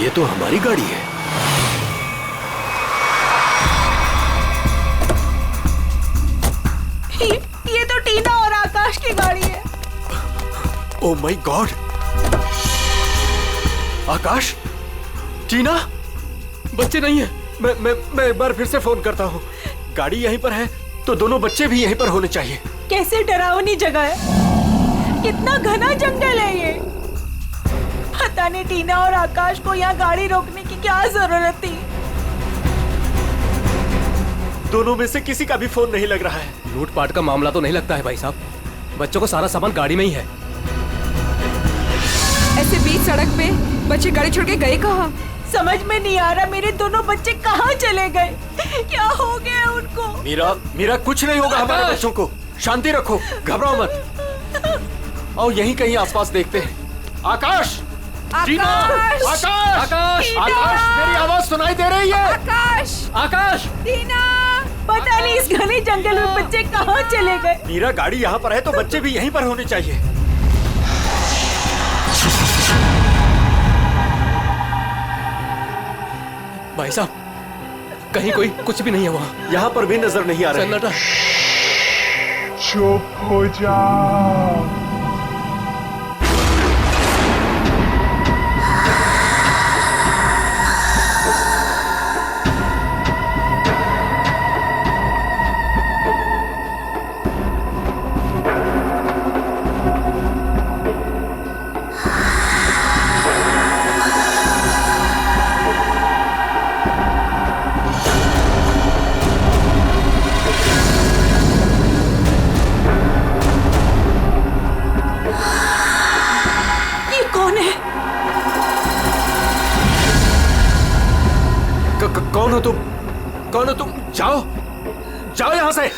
ये तो हमारी गाड़ी है। ये तो टीना और आकाश की गाड़ी है। Oh my God! आकाश, टीना, बच्चे नहीं है। मैं एक बार फिर से फोन करता हूँ। गाड़ी यहीं पर है तो दोनों बच्चे भी यहीं पर होने चाहिए। कैसे डरावनी जगह है, कितना घना जंगल है ये। पता नहीं टीना और आकाश को यहाँ गाड़ी रोकने की क्या जरूरत थी। दोनों में से किसी का भी फोन नहीं लग रहा है। लूटपाट का मामला तो नहीं लगता है भाई साहब। बच्चों को सारा सामान गाड़ी में ही है। ऐसे बीच सड़क पे बच्चे गाड़ी छोड़ के गए कहाँ? समझ में नहीं आ रहा मेरे दोनों बच्चे कहाँ चले गए, क्या हो गया उनको। मीरा कुछ नहीं होगा हमारे बच्चों को। शांति रखो, घबराओ मत। आओ यहीं कहीं आसपास देखते हैं। आकाश, टीना, आकाश, आकाश, आकाश, मेरी आवाज सुनाई दे रही है? आकाश, आकाश, टीना, पता नहीं इस घने जंगल में बच्चे कहाँ चले गए। मीरा, गाड़ी यहाँ पर है तो बच्चे भी यहीं पर होने चाहिए। भाई साहब कहीं कोई कुछ भी नहीं है वहाँ। यहाँ पर भी नजर नहीं आ रहा है। सन्नाटा। चुप हो जा। कौन हो तुम? कौन हो तुम? जाओ, जाओ यहां से।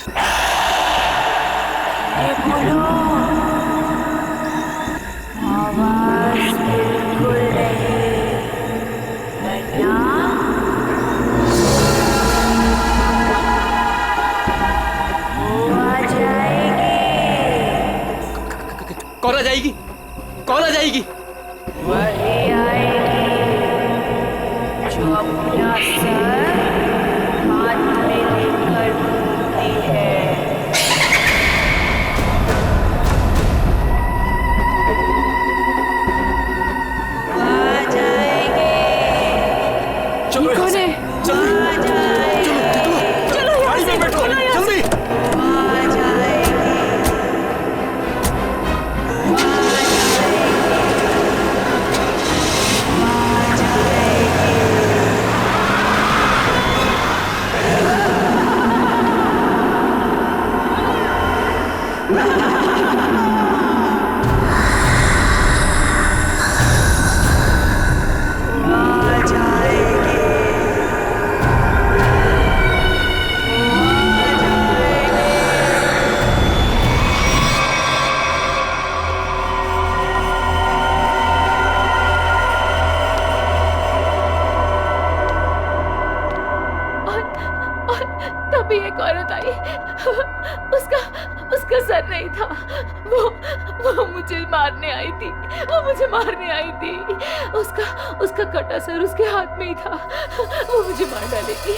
कौन आ जाएगी? कौन आ जाएगी? वही आएगी जो अपना सर हाथ में लेकर घूमती है। वो आ जाएगी। चलो कौन है? जल्दी, चलो गाड़ी में बैठो, जल्दी। तभी एक औरत आई। उसका सर नहीं था। वो मुझे मारने आई थी। उसका कटा सर उसके हाथ में ही था। वो मुझे मार डालेगी।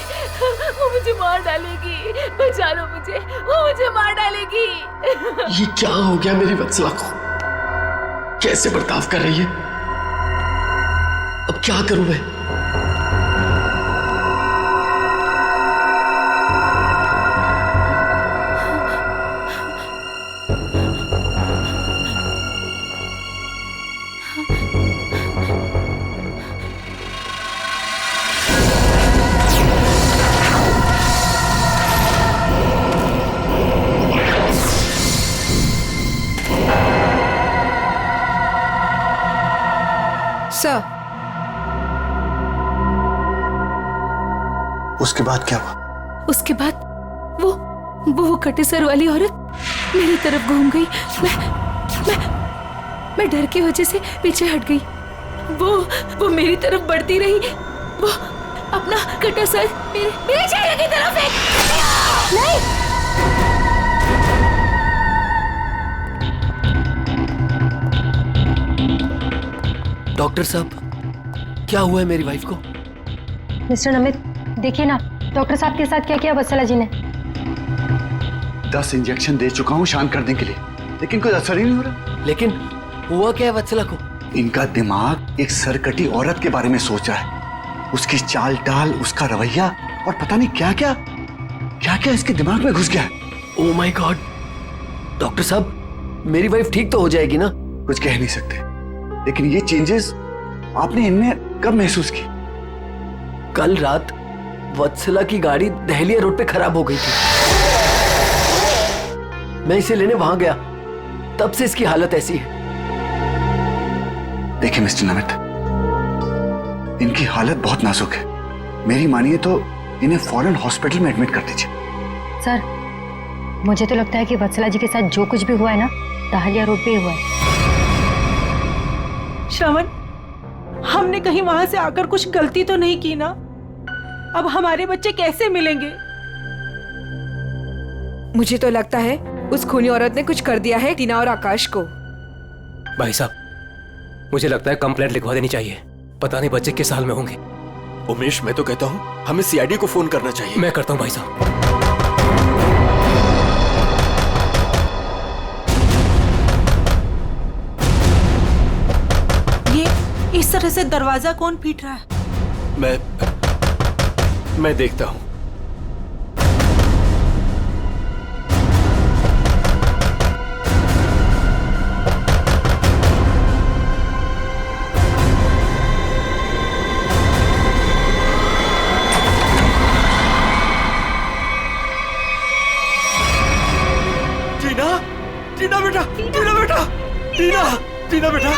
बचा लो मुझे, वो मुझे मार डालेगी। ये क्या हो गया मेरी वत्सला को? कैसे बर्ताव कर रही है? अब क्या करूं मैं? सर, उसके बाद क्या हुआ? उसके बाद वो कटे सर वाली औरत मेरी तरफ घूम गई। मैं डर की वजह से पीछे हट गई। वो मेरी तरफ बढ़ती रही। वो अपना कटा सर मेरे चेहरे की तरफ फेंक। नहीं, डॉक्टर साहब क्या हुआ है मेरी वाइफ को? मिस्टर नमित, देखिए ना डॉक्टर साहब के साथ क्या किया वत्सला जी ने। 10 इंजेक्शन दे चुका हूँ शांत करने के लिए, लेकिन कोई असर ही नहीं हो रहा। लेकिन हुआ क्या है वत्सला को? इनका दिमाग एक सरकटी औरत के बारे में सोच रहा है। उसकी चाल टाल, उसका रवैया और पता नहीं क्या क्या इसके दिमाग में घुस गया है। Oh my God! डॉक्टर साहब, मेरी वाइफ ठीक तो हो जाएगी ना? कुछ कह नहीं सकते, लेकिन ये चेंजेस आपने इनमें कब महसूस की? कल रात वत्सला की गाड़ी दहलिया रोड पे खराब हो गई थी। मैं इसे लेने वहां गया, तब से इसकी हालत ऐसी है। देखिए मिस्टर नमित, इनकी हालत बहुत नाजुक है। मेरी मानिए तो इन्हें फौरन हॉस्पिटल में एडमिट कर दीजिए। सर, मुझे तो लगता है कि वत्सला जी के साथ जो कुछ भी हुआ है ना, दहलिया रोड पे ही हुआ है। श्रवण, हमने कहीं वहां से आकर कुछ गलती तो नहीं की ना? अब हमारे बच्चे कैसे मिलेंगे? मुझे तो लगता है उस खूनी औरत ने कुछ कर दिया है टीना और आकाश को। भाई साहब, मुझे लगता है कंप्लेंट लिखवा देनी चाहिए। पता नहीं बच्चे किस हाल में होंगे। उमेश, मैं तो कहता हूँ हमें सीआईडी को फोन करना चाहिए। मैं करता हूँ भाई साहब। ये इस तरह से दरवाजा कौन पीट रहा है? मैं देखता हूँ। टीना बेटा,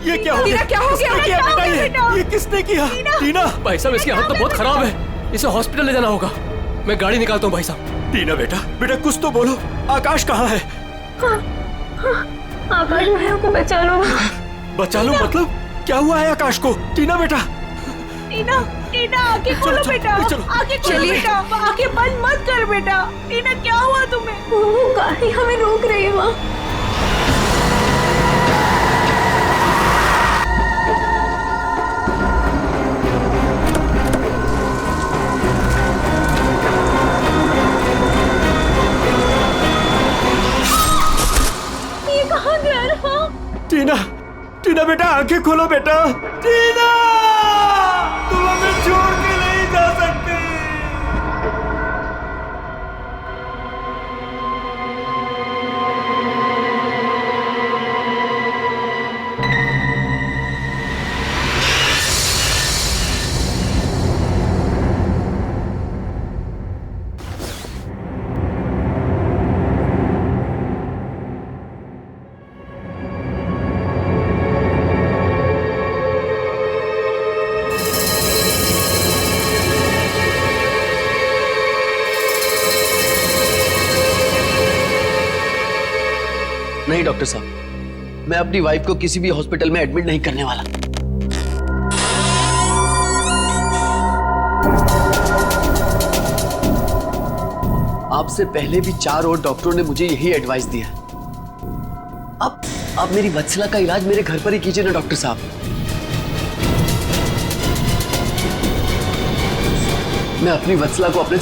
ये क्या हो गया? क्या हो गया? किसने किया बेटा? ये किसने किया? टीना भाई साहब, इसकी हालत तो बहुत खराब है। इसे हॉस्पिटल ले जाना होगा। मैं गाड़ी निकालता हूँ भाई साहब। टीना बेटा कुछ तो बोलो। आकाश कहाँ है? आकाश भाइयों को बचा लो। बचा लो मतलब? क्या हुआ है आकाश को? टीना बेटा, टीना आंखें खोलो बेटा, आंखें खोलो बेटा, आंखें बंद मत कर बेटा। टीना, क्या हुआ तुम्हें? वो गाड़ी हमें रोक रही है माँ। ये कहाँ गया रहा? टीना बेटा, आंखें खोलो बेटा। टीना, तुम हमें छोड़ के नहीं जा सकती। नहीं डॉक्टर साहब, मैं अपनी वाइफ को किसी भी हॉस्पिटल में एडमिट नहीं करने वाला। आपसे पहले भी 4 और डॉक्टरों ने मुझे यही एडवाइस दिया। अब मेरी वत्सला का इलाज मेरे घर पर ही कीजिए ना डॉक्टर साहब। मैं अपनी वत्सला को अपने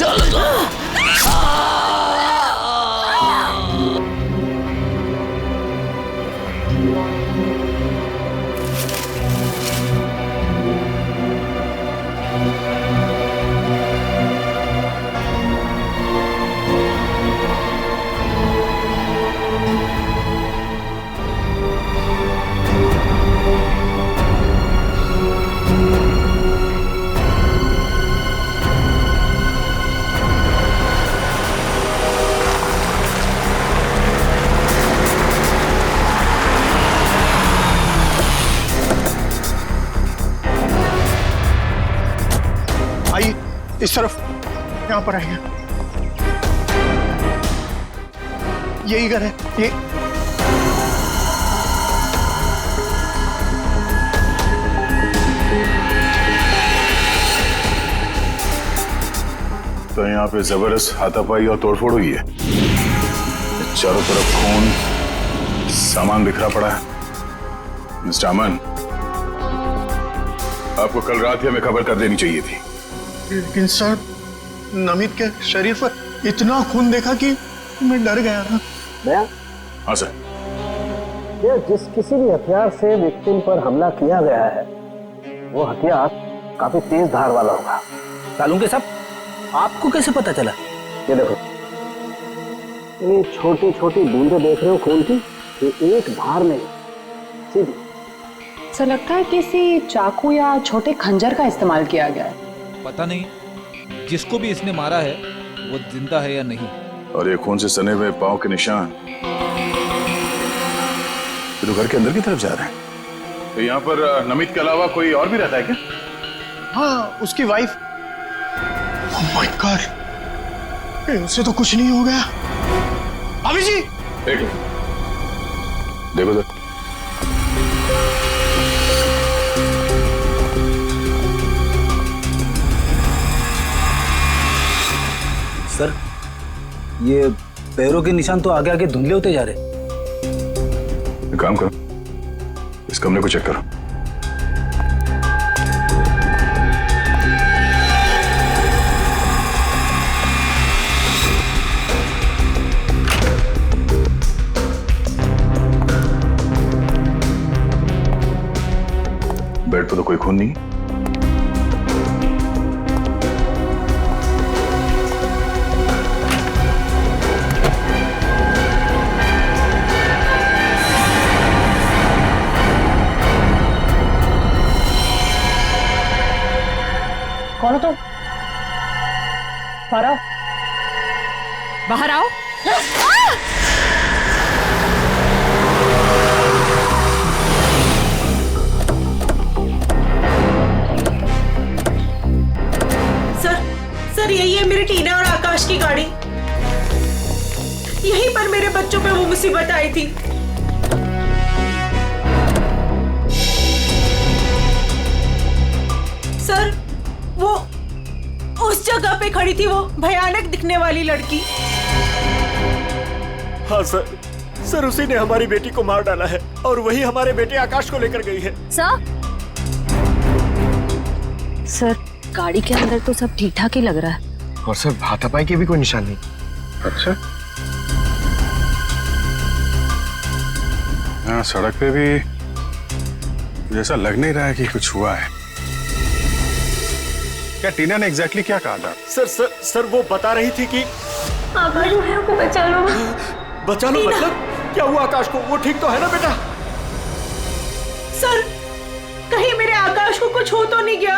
इस तरफ, यहाँ पर आएंगे। यही घर है ये। तो यहाँ पे जबरदस्त हाथापाई और तोड़फोड़ हुई है। चारों तरफ खून, सामान बिखरा पड़ा है। मिस्टर अमन, आपको कल रात ही हमें खबर कर देनी चाहिए थी। लेकिन सर, नमित के शरीर पर इतना खून देखा कि मैं डर गया था। हाँ सर। ये जिस किसी भी हथियार से विक्टिम पर हमला किया गया है, वो हथियार काफी तेज धार वाला होगा। सालुंके साहब, आपको कैसे पता चला? ये देखो, ये छोटी छोटी बूंदें देख रहे हो खून की, ये एक धार नहीं, सीधी। सर लगता है किसी चाकू या छोटे खंजर का इस्तेमाल किया गया है। पता नहीं जिसको भी इसने मारा है वो जिंदा है या नहीं। और ये खून से सने हुए पांव के निशान तो घर के अंदर की तरफ जा रहे हैं। तो यहाँ पर नमित के अलावा कोई और भी रहता है क्या? हाँ, उसकी वाइफ। ओह माय गॉड, उससे तो कुछ नहीं हो गया। भाभी जी, देखो सर, सर ये पैरों के निशान तो आगे आगे धुंधले होते जा रहे। एक काम करो, इस कमरे को चेक करो। बेड पर तो कोई खून नहीं। कौन हो तुम? बाहर आओ। बाहर आओ। सर यही है मेरी टीना और आकाश की गाड़ी। यहीं पर मेरे बच्चों पे वो मुसीबत आई थी। सर वो उस जगह पे खड़ी थी वो भयानक दिखने वाली लड़की। हाँ सर उसी ने हमारी बेटी को मार डाला है और वही हमारे बेटे आकाश को लेकर गई है। सर गाड़ी के अंदर तो सब ठीक ठाक ही लग रहा है। और सर हाथापाई के भी कोई निशान नहीं। अच्छा, हाँ सड़क पे भी जैसा लग नहीं रहा है कि कुछ हुआ है। क्या टीना ने एग्जैक्टली क्या कहा था? सर वो बता रही थी कि आकाश को बचा लो। बचा लो मतलब क्या हुआ आकाश को? वो ठीक तो है ना बेटा? सर कहीं मेरे आकाश को कुछ हो तो नहीं गया?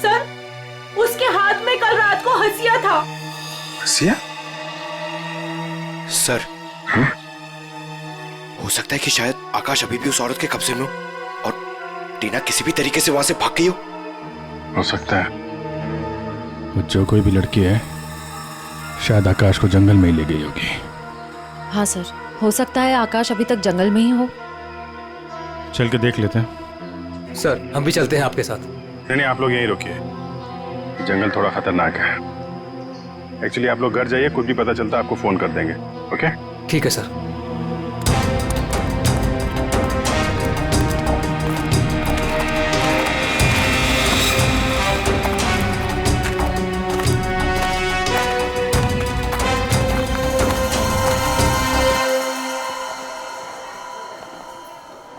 सर उसके हाथ में कल रात को हंसिया था। हंसिया? सर हो सकता है कि शायद आकाश अभी भी उस औरत के कब्जे में हो और टीना किसी भी तरीके से वहां से भाग गई हो सकता है। वो जो कोई भी लड़की है शायद आकाश को जंगल में ही ले गई होगी। हाँ सर, हो सकता है आकाश अभी तक जंगल में ही हो। चल के देख लेते हैं। सर हम भी चलते हैं आपके साथ। नहीं, आप लोग यहीं रुकिए, जंगल थोड़ा खतरनाक है। एक्चुअली आप लोग घर जाइए, कुछ भी पता चलता आपको फोन कर देंगे। ओके? ठीक है सर।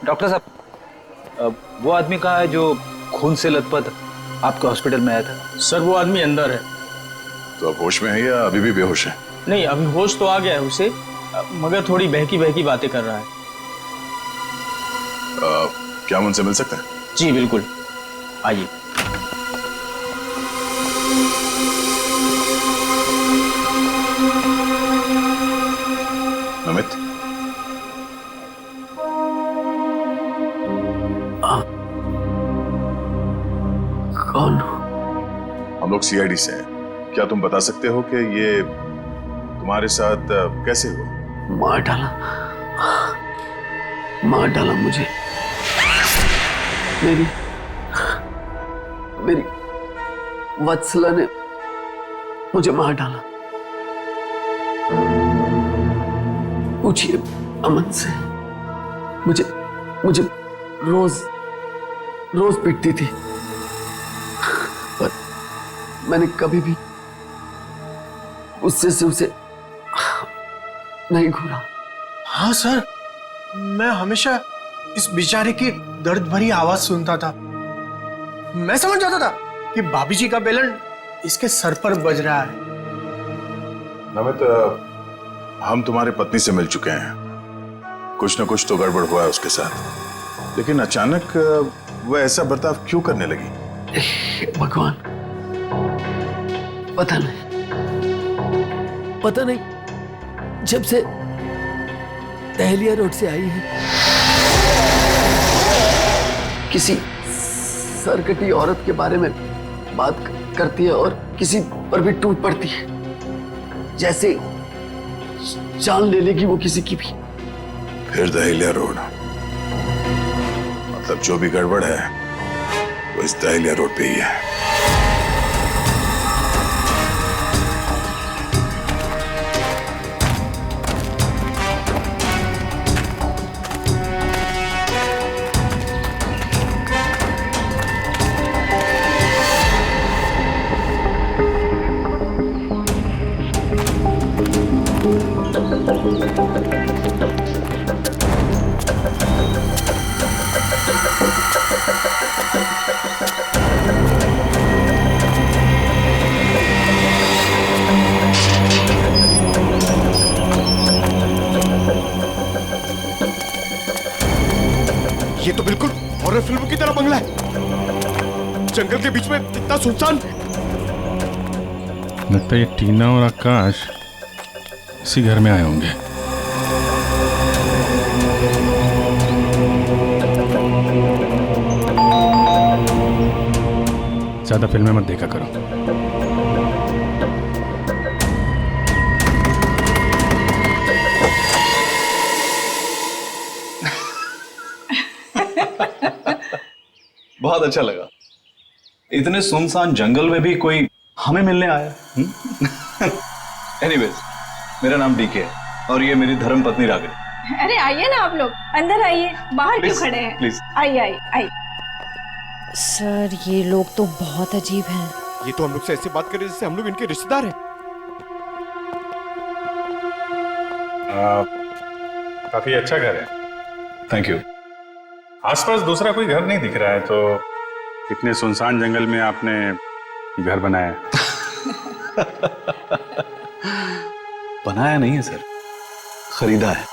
डॉक्टर साहब, वो आदमी कहाँ है जो खून से लथपथ आपके हॉस्पिटल में आया था? सर वो आदमी अंदर है। तो अब होश में है या अभी भी बेहोश है? नहीं, अभी होश तो आ गया है उसे, मगर थोड़ी बहकी बहकी बातें कर रहा है। क्या हम उनसे मिल सकते हैं? जी बिल्कुल, आइए। नमित, कौन? हम लोग सीआईडी से हैं। क्या तुम बता सकते हो कि ये तुम्हारे साथ कैसे हुआ? मार डाला मुझे। मेरी वत्सला ने मुझे मार डाला। पूछिए अमन से। मुझे रोज पिटती थी, पर मैंने कभी भी उससे उसे नहीं घूरा। हाँ सर, मैं हमेशा इस बेचारे की दर्द भरी आवाज सुनता था। मैं समझ जाता था कि भाभी जी का बेलन इसके सर पर बज रहा है। नमित, हम तुम्हारी पत्नी से मिल चुके हैं। कुछ न कुछ तो गड़बड़ हुआ है उसके साथ, लेकिन अचानक वह ऐसा बर्ताव क्यों करने लगी? भगवान, पता नहीं, जब से दहलिया रोड से आई है किसी सरकटी औरत के बारे में बात करती है और किसी पर भी टूट पड़ती है, जैसे जान ले लेगी वो किसी की भी। फिर दहलिया रोड, मतलब जो भी गड़बड़ है वो इस दहलिया रोड पे ही है। ये तो बिल्कुल हॉरर फिल्म की तरह बंगला है, जंगल के बीच में इतना सुनसान। लगता है ये टीना और आकाश इसी घर में आए होंगे। ज्यादा फिल्में मत देखा करो। बहुत अच्छा लगा, इतने सुनसान जंगल में भी कोई हमें मिलने आया। एनीवेज, मेरा नाम डीके है और ये मेरी धर्म पत्नी रागिनी। अरे आइए ना आप लोग, अंदर आइए, बाहर क्यों खड़े हैं? प्लीज आइए आइए आइए। सर, ये लोग तो बहुत अजीब हैं। ये तो हम लोग से ऐसे बात कर रहे जैसे हम लोग इनके रिश्तेदार हैं। काफी अच्छा घर है। Thank you. आसपास दूसरा कोई घर नहीं दिख रहा है, तो इतने सुनसान जंगल में आपने घर बनाया? बनाया नहीं है सर, खरीदा है।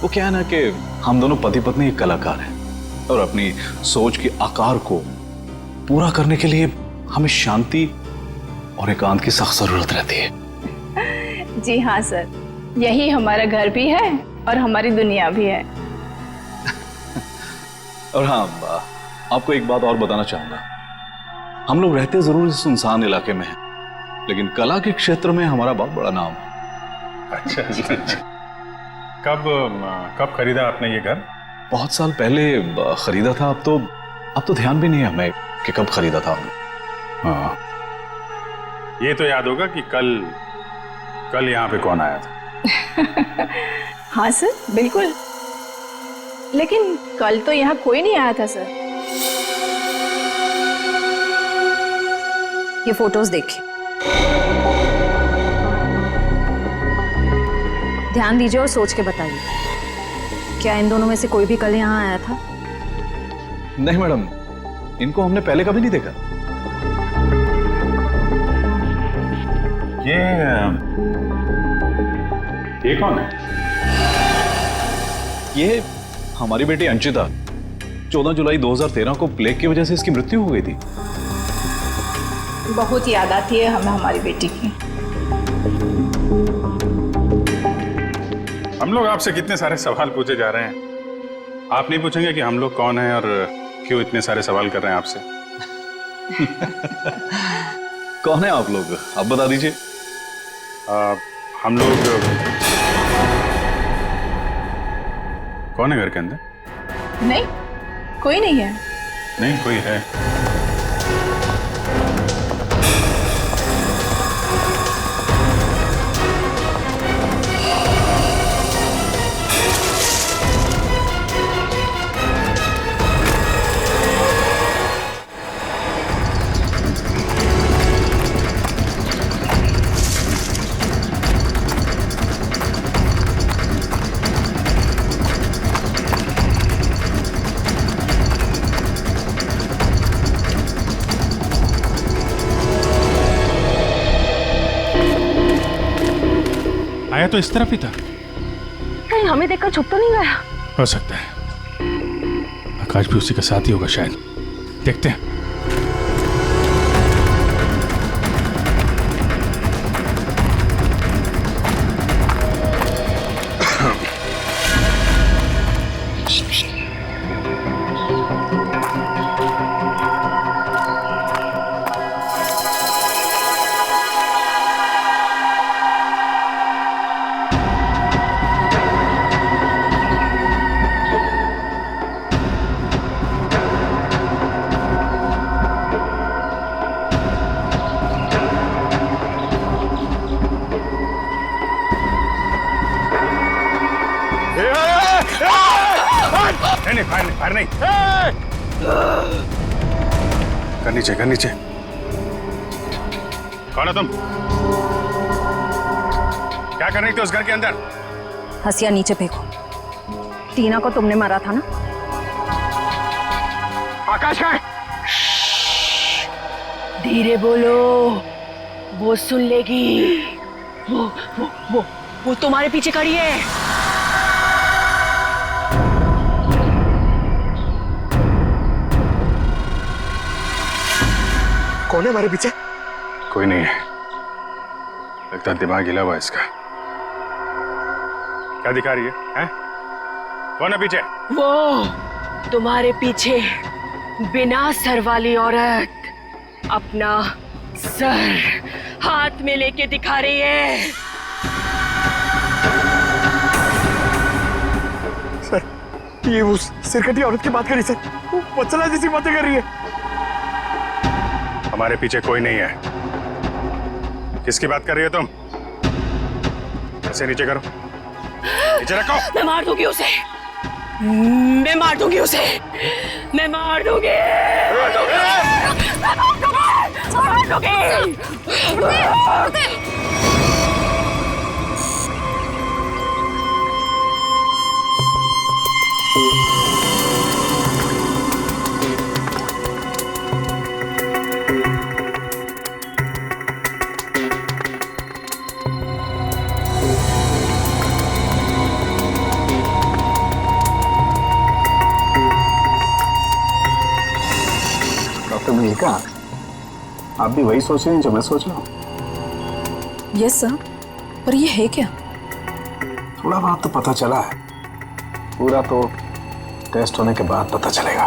वो क्या है ना कि हम दोनों पति पत्नी एक कलाकार हैं और अपनी सोच के आकार को पूरा करने के लिए हमें शांति और एकांत की सख्त जरूरत रहती है। जी हाँ सर, यही हमारा घर भी है और हमारी दुनिया भी है। और हाँ, आपको एक बात और बताना चाहूंगा। हम लोग रहते जरूर इस सुनसान इलाके में हैं, लेकिन कला के क्षेत्र में हमारा बहुत बड़ा नाम है। अच्छा। कब खरीदा आपने ये घर? बहुत साल पहले खरीदा था। अब तो ध्यान भी नहीं है हमें कि कब खरीदा था हमने। हाँ, ये तो याद होगा कि कल यहाँ पे कौन आया था? हाँ सर, बिल्कुल, लेकिन कल तो यहाँ कोई नहीं आया था सर। ये फोटोज देखिए, ध्यान दीजिए और सोच के बताइए, क्या इन दोनों में से कोई भी कल यहाँ आया था? नहीं मैडम, इनको हमने पहले कभी नहीं देखा। ये कौन है? ये हमारी बेटी अंशिता। 14 जुलाई 2013 को प्लेग की वजह से इसकी मृत्यु हो गई थी। बहुत याद आती है हमें हमारी बेटी की। हम लोग आपसे कितने सारे सवाल पूछे जा रहे हैं, आप नहीं पूछेंगे कि हम लोग कौन हैं और क्यों इतने सारे सवाल कर रहे हैं आपसे? कौन है आप लोग, आप बता दीजिए। हम लोग कौन है घर के अंदर? नहीं, कोई नहीं है। नहीं, कोई है। तो इस तरफ ही था। कहीं हमें देखकर छुप तो नहीं गया? हो सकता है आकाश भी उसी का साथी होगा शायद। देखते हैं। नहीं, फायर नहीं। कर नीचे। कौन है तुम? क्या कर रही थी उस घर के अंदर? हसिया नीचे फेंको। टीना को तुमने मारा था ना? आकाश का? धीरे बोलो, वो सुन लेगी। वो तुम्हारे पीछे खड़ी है। कौन है हमारे पीछे? कोई नहीं है, लगता दिमाग हिला हुआ इसका। क्या दिखा रही है? कौन है पीछे? वो तुम्हारे पीछे बिना सर वाली औरत अपना सर हाथ में लेके दिखा रही है। सर, ये उस सिरकटी औरत की बात कर रही सर, वो वत्सला जैसी बातें कर रही है। हमारे पीछे कोई नहीं है। किसकी बात कर रही हो तुम? ऐसे नीचे करो, नीचे रखो। मैं मार दूंगी उसे, मैं मार दूंगी उसे, मैं मार दूंगी। डॉक्टर मल्लिका, आप भी वही सोच रही हैं जो मैं सोच रहा हूँ? यस सर, पर ये है क्या? थोड़ा बहुत तो पता चला है, पूरा तो टेस्ट होने के बाद पता चलेगा।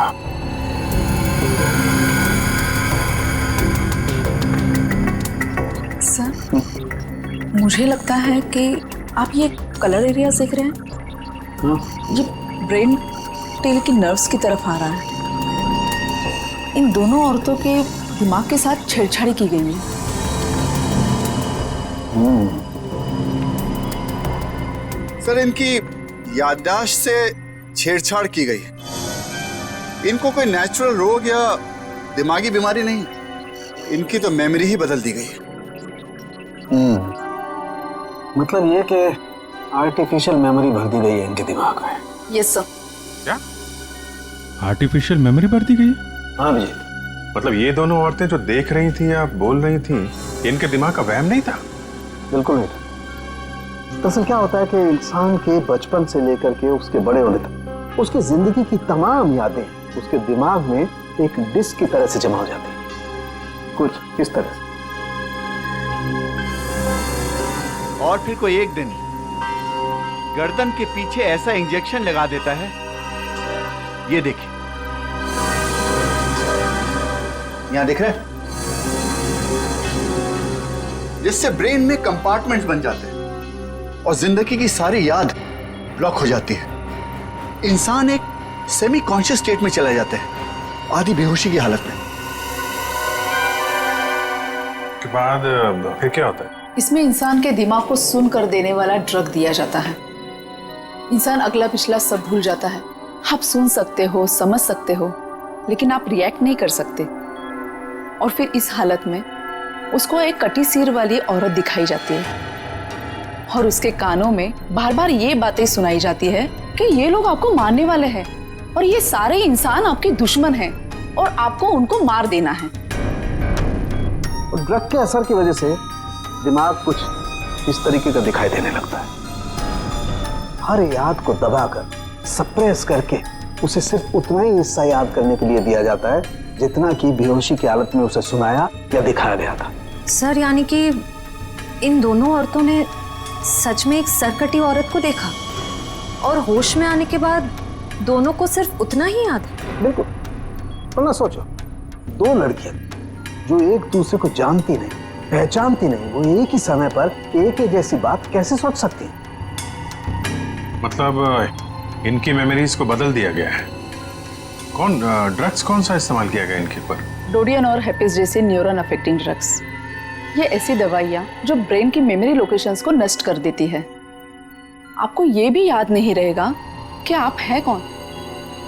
सर, मुझे लगता है कि आप ये कलर एरिया देख रहे हैं। ये ब्रेन टेल की नर्व्स की तरफ आ रहा है। इन दोनों औरतों के दिमाग के साथ छेड़छाड़ी की गई है। सर, इनकी याददाश्त से छेड़छाड़ की गई है। इनको कोई नेचुरल रोग या दिमागी बीमारी नहीं, इनकी तो मेमोरी ही बदल दी गई है। मतलब ये कि आर्टिफिशियल मेमोरी भर दी गई है इनके दिमाग में। Yes sir. क्या आर्टिफिशियल मेमोरी भर दी गई? हाँ विजय, मतलब ये दोनों औरतें जो देख रही थी या बोल रही थी, इनके दिमाग का वहम नहीं था? बिल्कुल नहीं था। दरअसल क्या होता है कि इंसान के बचपन से लेकर के उसके बड़े होने तक उसकी जिंदगी की तमाम यादें उसके दिमाग में एक डिस्क की तरह से जमा हो जाती हैं, कुछ इस तरह से। और फिर कोई एक दिन गर्दन के पीछे ऐसा इंजेक्शन लगा देता है, ये देखिए, यहां देख रहे हैं, जिससे ब्रेन में कंपार्टमेंट्स बन जाते हैं और जिंदगी की सारी याद ब्लॉक हो जाती है। इंसान एक सेमी कॉन्शियस स्टेट में चला जाता है, आधी बेहोशी की हालत में। के बाद फिर क्या होता है? इसमें इंसान के दिमाग को सुन कर देने वाला ड्रग दिया जाता है। इंसान अगला पिछला सब भूल जाता है। आप सुन सकते हो, समझ सकते हो, लेकिन आप रिएक्ट नहीं कर सकते। और फिर इस हालत में उसको एक कटी सिर वाली औरत दिखाई जाती है और उसके कानों में बार बार ये बातें सुनाई जाती है कि ये लोग आपको मारने वाले हैं और ये सारे इंसान आपके दुश्मन हैं और आपको उनको मार देना है। और ड्रग के असर की वजह से दिमाग कुछ इस तरीके का दिखाई देने लगता है। हर याद को दबाकर, सप्रेस करके उसे सिर्फ उतना ही हिस्सा याद करने के लिए दिया जाता है जितना कि बेहोशी की हालत में उसे सुनाया या दिखाया गया था। सर यानी कि इन दोनों औरतों ने सच में एक सरकटी औरत को देखा और होश में आने के बाद दोनों को सिर्फ उतना ही याद है। बिल्कुल। वरना सोचो, दो लड़कियां जो एक दूसरे को जानती नहीं, पहचानती नहीं, वो एक ही समय पर एक ही जैसी बात कैसे सोच सकती हैं? मतलब इनकी मेमोरीज को बदल दिया गया है। ड्रग्स कौन सा इस्तेमाल किया गया इनके ऊपर? डोडियन और हेपिस जैसे न्यूरॉन अफेक्टिंग ड्रग्स। ये ऐसी दवाइयाँ जो ब्रेन की मेमोरी लोकेशंस को नष्ट कर देती है। आपको ये भी याद नहीं रहेगा कि आप हैं कौन,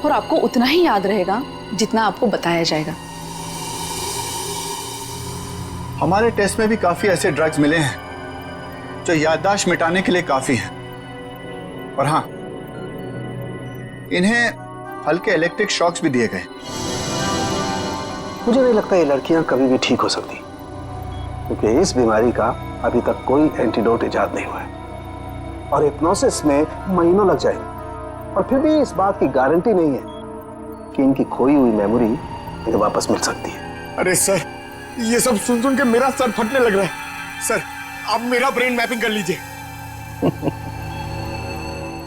और आपको उतना ही याद रहेगा जितना आपको बताया जाएगा। हमारे टेस्ट में भी काफी ऐसे ड्रग्स मिले हैं जो याददाश्त मिटाने के लिए काफी हैं। और हाँ, इन्हें हल्के इलेक्ट्रिक शॉक्स भी दिए गए। मुझे नहीं लगता ये लड़कियां कभी भी ठीक हो सकती, क्योंकि इस बीमारी का अभी तक कोई एंटीडोट इजाद नहीं हुआ है और हिप्नोसिस में महीनों लग जाएंगे। और फिर भी इस बात की गारंटी नहीं है कि इनकी खोई हुई मेमोरी इन्हें वापस मिल सकती है। अरे सर, ये सब सुन सुन के मेरा सर फटने लग रहा है। सर, आप मेरा ब्रेन मैपिंग कर लीजिए।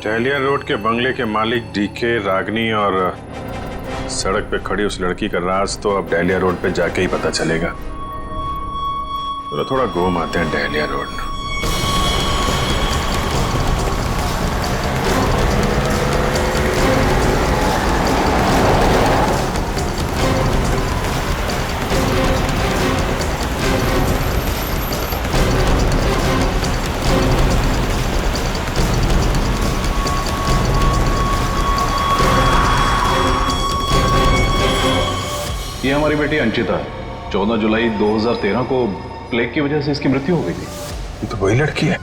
डहलिया रोड के बंगले के मालिक डीके, रागनी और सड़क पे खड़ी उस लड़की का राज तो अब डहलिया रोड पे जाके ही पता चलेगा। तो थोड़ा घूम आते हैं डहलिया रोड। ये हमारी बेटी अंचिता, 14 जुलाई 2013 को प्लेग की वजह से इसकी मृत्यु हो गई थी। ये तो वही लड़की है,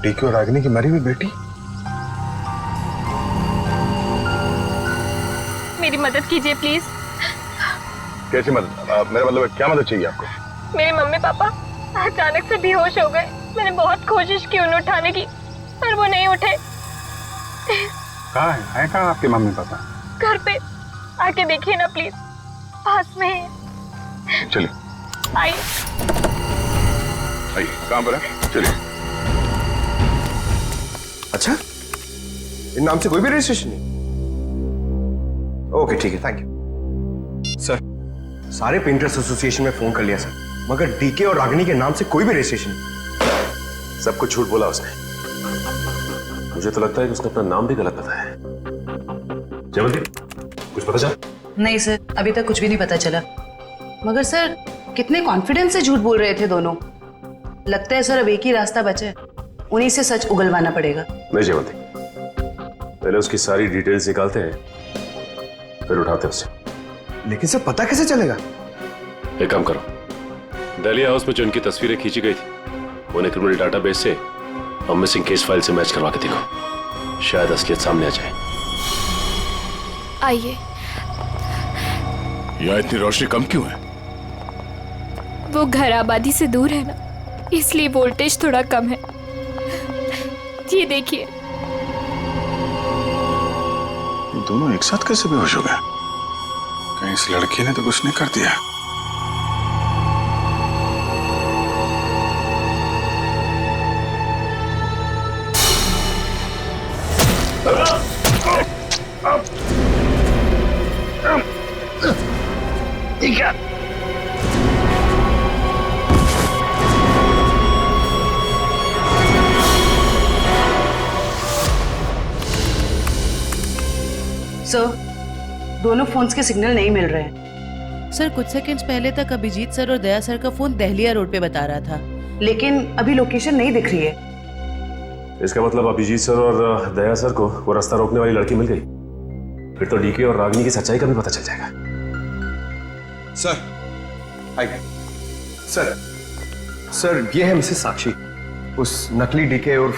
डीके और रागिनी की मरी हुई बेटी। मेरी मदद कीजिए प्लीज। कैसी मदद? मेरा मतलब क्या मदद चाहिए आपको? मेरे मम्मी पापा अचानक से बेहोश हो गए। मैंने बहुत कोशिश की उन्हें उठाने की, पर वो नहीं उठे। कहाँ है कहाँ आपके मम्मी पापा? घर पे आके देखिए ना प्लीज, पास में है। चलिए आइए। कहाँ पर है? चलिए। अच्छा, इन नाम से कोई भी रजिस्ट्रेशन नहीं? ओके ठीक है, थैंक यू सर। सारे पेंटर्स एसोसिएशन में फोन कर लिया सर, मगर डीके और रागिनी के नाम से कोई भी रजिस्ट्रेशन नहीं। सब कुछ झूठ बोला उसने। मुझे तो लगता है कि उसने अपना नाम भी गलत बताया है। जयवंती, कुछ पता चला? नहीं सर, अभी तक कुछ भी नहीं पता चला। मगर सर, कितने कॉन्फिडेंस से झूठ बोल रहे थे दोनों। लगता है सर अब एक ही रास्ता बचा है, उन्हीं से सच उगलवाना पड़ेगा। नहीं जयवंती, पहले उसकी सारी डिटेल्स निकालते हैं, फिर उठाते हैं उसे। लेकिन सर पता कैसे चलेगा? एक काम करो, डहलिया हाउस में जो उनकी तस्वीरें खींची गई थी उन्हें क्रिमिनल डाटाबेस से और मिसिंग केस फाइल से मैच करवा के देखो, शायद असलियत सामने आ जाए। आइए। यहाँ इतनी रोशनी कम क्यों है? वो घर आबादी से दूर है ना, इसलिए वोल्टेज थोड़ा कम है। ये देखिए। दोनों एक साथ कैसे बेहोश हो गए? कहीं इस लड़की ने तो कुछ नहीं कर दिया? सर, दोनों फोन्स के सिग्नल नहीं मिल रहे हैं। सर, कुछ सेकंड्स पहले तक अभिजीत सर और दया सर का फोन दहलिया रोड पे बता रहा था, लेकिन अभी लोकेशन नहीं दिख रही है। इसका मतलब अभिजीत सर और दया सर को वो रास्ता रोकने वाली लड़की मिल गई। फिर तो डीके और रागिनी की सच्चाई का भी पता चल जाएगा। सर आइए। सर ये है मिसेस साक्षी, उस नकली डीके और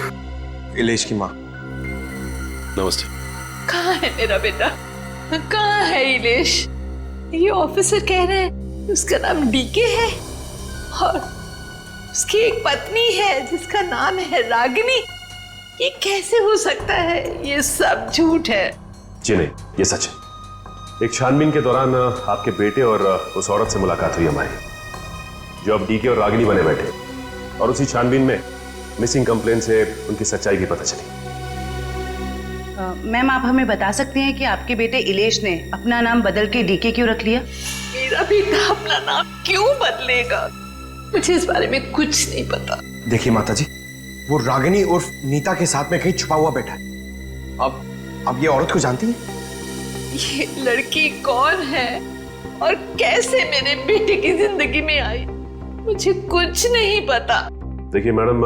इलेश की माँ। नमस्ते। कहाँ है मेरा बेटा? कहाँ है इलेश? ये ऑफिसर कह रहे हैं उसका नाम डीके है और उसकी एक पत्नी है जिसका नाम है रागिनी। ये कैसे हो सकता है? ये सब झूठ है। जी नहीं, ये सच है। एक छानबीन के दौरान आपके बेटे और उस औरत से मुलाकात हुई हमारी, जो अब डीके और रागिनी बने बैठे, और उसी छानबीन में मिसिंग कंप्लेन से उनकी सच्चाई भी पता चली। मैम, आप हमें बता सकते हैं कि आपके बेटे इलेश ने अपना नाम बदल के डीके क्यों रख लिया? मेरा बेटा अपना नाम क्यों बदलेगा? मुझे इस बारे में कुछ नहीं पता। देखिए माताजी, वो रागिनी उर्फ नीता के साथ में कहीं छुपा हुआ बैठा है। अब ये औरत को जानती है? ये लड़की कौन है और कैसे मेरे बेटे की जिंदगी में आई, मुझे कुछ नहीं पता। देखिए मैडम,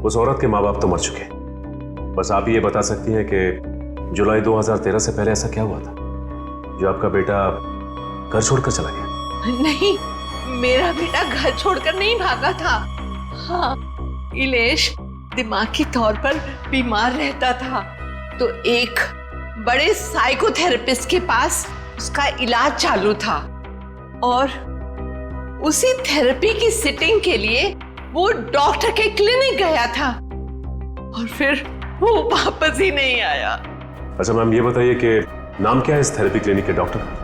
उस औरत के माँ बाप तो मर चुके हैं। बस आप ये बता सकती हैं कि जुलाई 2013 से पहले ऐसा क्या हुआ था जो आपका बेटा घर छोड़कर चला गया? नहीं, मेरा बेटा घर छोड़कर नहीं भागा था। हाँ, इलेश दिमागी तौर पर बीमार रहता था, तो एक बड़े साइकोथेरेपिस्ट के पास उसका इलाज चालू था, और उसी थेरेपी की सिटिंग के लिए वो डॉक्टर के क्लिनिक गया था, और फिर वो वापस ही नहीं आया। अच्छा मैम, ये बताइए कि नाम क्या है इस थेरेपी क्लिनिक के डॉक्टर का?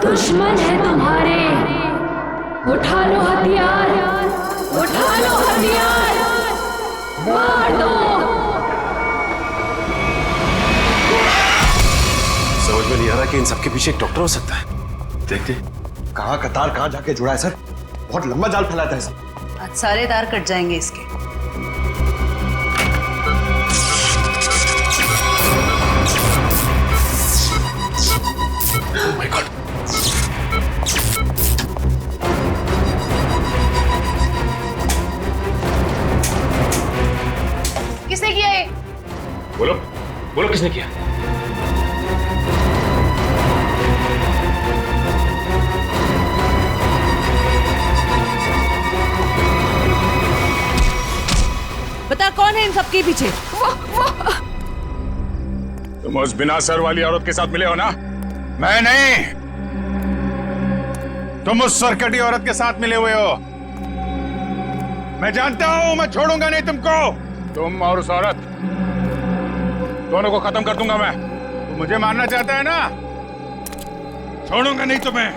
दुश्मन है तुम्हारे, उठा लो हथियार, उठा लो हथियार, मार दो। समझ में नहीं आ रहा कि इन सबके पीछे एक डॉक्टर हो सकता है। देखते कहाँ का तार कहाँ जाके जुड़ा है सर। बहुत लंबा जाल फैलाता है सर। आज सारे तार कट जाएंगे इसके। Oh my God. किसने किया ये? बोलो, बोलो किसने किया? बता कौन है इन सबके पीछे? तुम उस बिना सर वाली औरत के साथ मिले हो ना? मैं नहीं, तुम उस सरकटी औरत के साथ मिले हुए हो। मैं जानता हूं, मैं छोड़ूंगा नहीं तुमको। तुम और उस औरत दोनों को खत्म कर दूंगा मैं। तुम मुझे मारना चाहता है ना? छोड़ूंगा नहीं तुम्हें।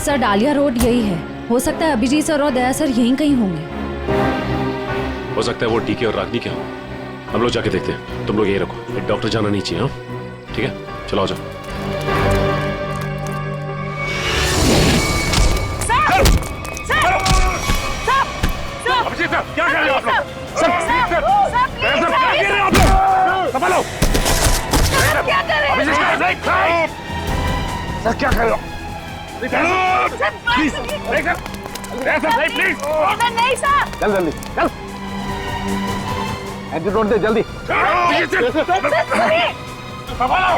सर डालिया रोड यही है। हो सकता है अभिजीत सर और दया सर यहीं कहीं होंगे। हो सकता है वो डीके और रागनी क्या हो। हम लोग जाके देखते हैं, तुम लोग यहीं रखो, एक डॉक्टर जाना नहीं चाहिए। हाँ ठीक है, चलो आ जाओ। अभिजीत सर, क्या कर रहे हो आप लोग? संभालो। क्या कर रहे अभिजीत सर, सर क्या कर रहे हो? Please, please. नहीं सर। चल जल्दी चल, एंटीडोट दे जल्दी। संभालो।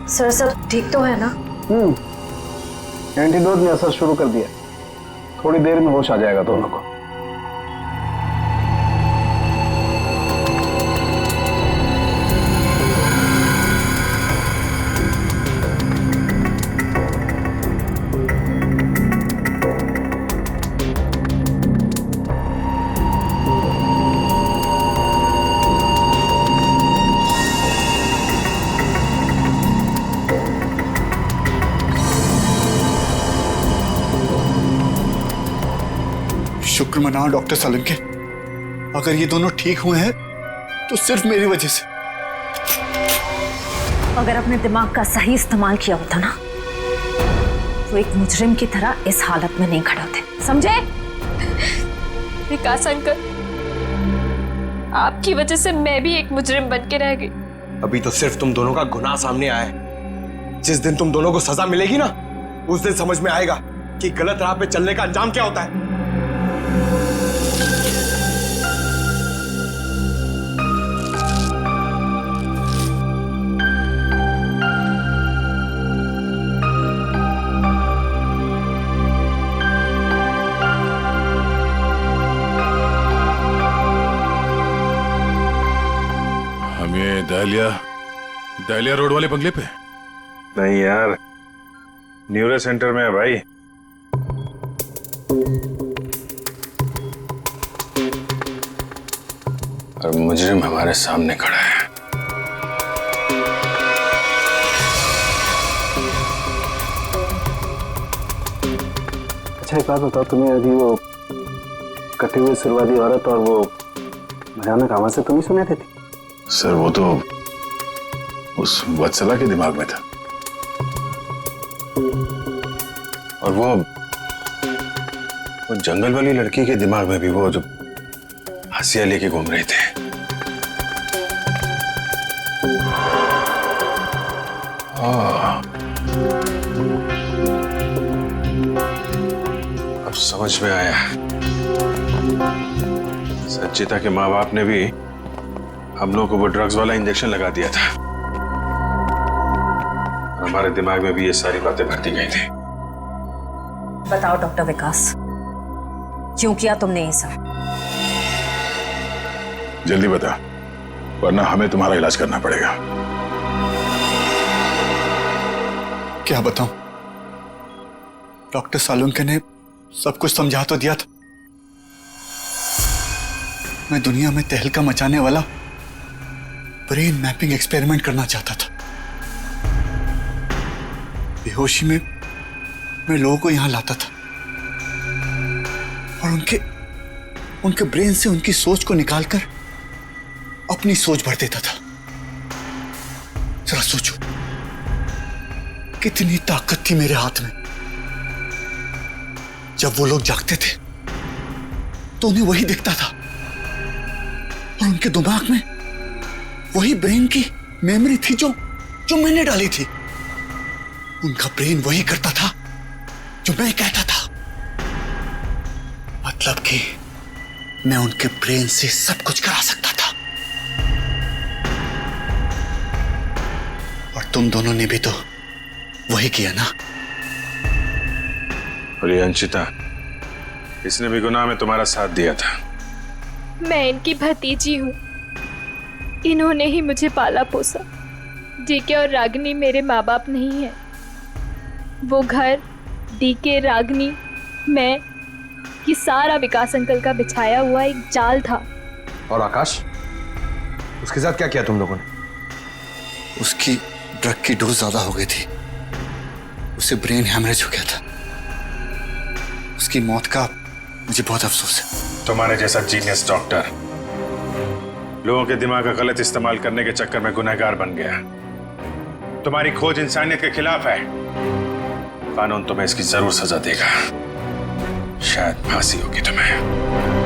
सर सब ठीक तो है ना? एंटीडोट ने असर शुरू कर दिया, थोड़ी देर में होश आ जाएगा दोनों को। शुक्र मनाओ डॉक्टर सालुंके, अगर ये दोनों ठीक हुए हैं तो सिर्फ मेरी वजह से। अगर अपने दिमाग का सही इस्तेमाल किया होता ना तो एक मुजरिम की तरह इस हालत में नहीं खड़े होते, समझे? विकास अंकल, आपकी वजह से मैं भी एक मुजरिम बन के रह गई। अभी तो सिर्फ तुम दोनों का गुनाह सामने आया है। जिस दिन तुम दोनों को सजा मिलेगी ना, उस दिन समझ में आएगा कि गलत राह पे चलने का अंजाम क्या होता है। हम ये दहलिया रोड वाले बंगले पे? नहीं यार, न्यूरो सेंटर में है भाई। और मुजरिम हमारे सामने खड़ा है। अच्छा एक बात बताओ, तुम्हें अभी वो कटे हुए सिर वाली औरत और वो भयानक आवाज से तुम ही सुने थे? सर वो तो उस वत्सला के दिमाग में था, और वो जंगल वाली लड़की के दिमाग में भी, वो जो हंसिया लेके घूम रहे थे। अब समझ में आया, संचिता के माँ बाप ने भी हम लोगों को वो ड्रग्स वाला इंजेक्शन लगा दिया था, और हमारे दिमाग में भी ये सारी बातें भरती गई थी। बताओ डॉक्टर विकास, क्यों किया तुमने ये सब? जल्दी बता, वरना हमें तुम्हारा इलाज करना पड़ेगा। क्या बताऊं, डॉक्टर सालुंके ने सब कुछ समझा तो दिया था। मैं दुनिया में तहलका मचाने वाला ब्रेन मैपिंग एक्सपेरिमेंट करना चाहता था। बेहोशी में मैं लोगों को यहां लाता था और उनके ब्रेन से उनकी सोच को निकालकर अपनी सोच भर देता था। जरा सोचो, कितनी ताकत थी मेरे हाथ में। जब वो लोग जागते थे तो उन्हें वही दिखता था, और उनके दिमाग में वही ब्रेन की मेमोरी थी जो जो मैंने डाली थी। उनका ब्रेन वही करता था जो मैं कहता था। मतलब कि मैं उनके ब्रेन से सब कुछ करा सकता था। और तुम दोनों ने भी तो वही किया ना। और ये अंशिता, इसने भी गुनाह में तुम्हारा साथ दिया था। मैं इनकी भतीजी हूँ, इन्होंने ही मुझे पाला पोसा। डीके और रागिनी मेरे माँ बाप नहीं है। वो घर, डीके, रागिनी, मैं, ये सारा विकास अंकल का बिछाया हुआ एक जाल था। और आकाश, उसके साथ क्या किया तुम लोगों ने? उसकी ड्रग की डोज ज्यादा हो गई थी, उसे ब्रेन हैमरेज हो गया था। उसकी मौत का मुझे बहुत अफसोस है। तुम्हारे जैसा जीनियस डॉक्टर लोगों के दिमाग का गलत इस्तेमाल करने के चक्कर में गुनहगार बन गया। तुम्हारी खोज इंसानियत के खिलाफ है। कानून तुम्हें इसकी जरूर सजा देगा। शायद फांसी होगी तुम्हें।